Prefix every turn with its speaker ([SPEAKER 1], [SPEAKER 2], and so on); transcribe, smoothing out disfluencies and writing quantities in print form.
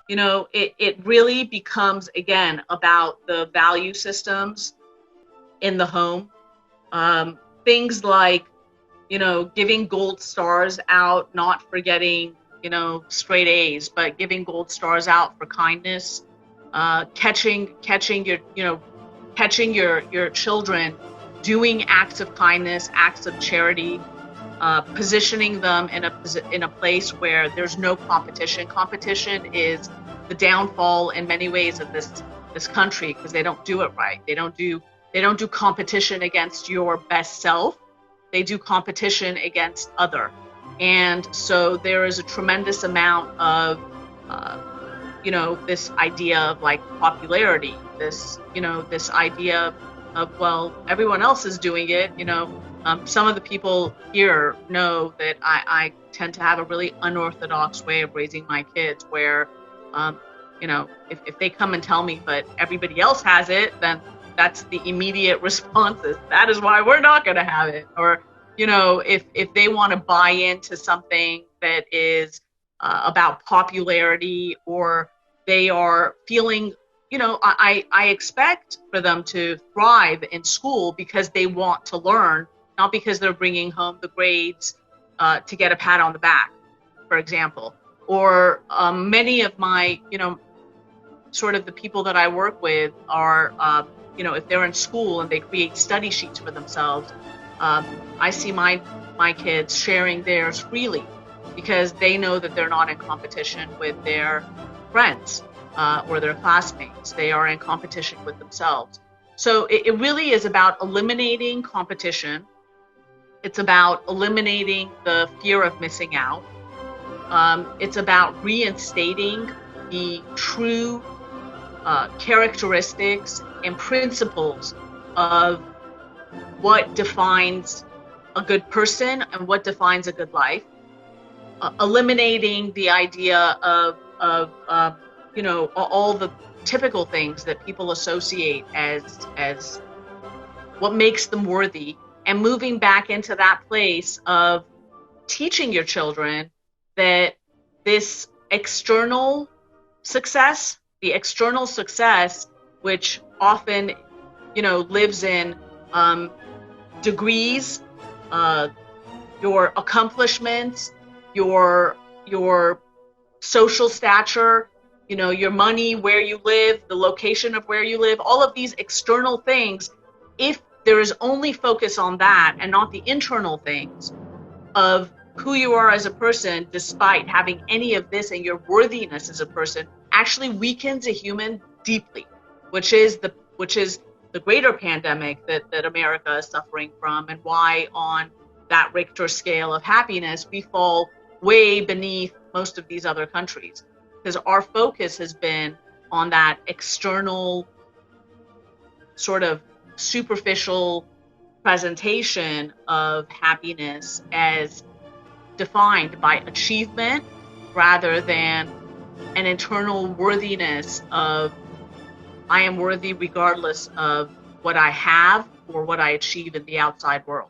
[SPEAKER 1] it really becomes, again, about the value systems in the home. Things like, giving gold stars out, not for getting, straight A's, but giving gold stars out for kindness, catching your children doing acts of kindness, acts of charity, positioning them in a place where there's no competition. Competition is the downfall in many ways of this country, because they don't do it right. They don't do competition against your best self. They do competition against other. And so there is a tremendous amount of this idea of like popularity, this idea of, well, everyone else is doing it. Some of the people here know that I tend to have a really unorthodox way of raising my kids, where, if they come and tell me, but everybody else has it, then that's the immediate response is, that is why we're not going to have it. Or, if they want to buy into something that is about popularity, or they are feeling, I expect for them to thrive in school because they want to learn, not because they're bringing home the grades to get a pat on the back, for example. Or many of my, sort of the people that I work with are, if they're in school and they create study sheets for themselves, I see my kids sharing theirs freely because they know that they're not in competition with their friends or their classmates. They are in competition with themselves. So it really is about eliminating competition. It's about eliminating the fear of missing out. It's about reinstating the true characteristics and principles of what defines a good person and what defines a good life. Eliminating the idea of all the typical things that people associate as what makes them worthy, and moving back into that place of teaching your children that this external success, the external success, which often, lives in degrees, your accomplishments, your social stature, your money, where you live, the location of where you live, all of these external things, if there is only focus on that and not the internal things of who you are as a person, despite having any of this, and your worthiness as a person, actually weakens a human deeply, which is the greater pandemic that America is suffering from, and why on that Richter scale of happiness we fall way beneath most of these other countries, because our focus has been on that external sort of superficial presentation of happiness as defined by achievement rather than an internal worthiness of, I am worthy regardless of what I have or what I achieve in the outside world.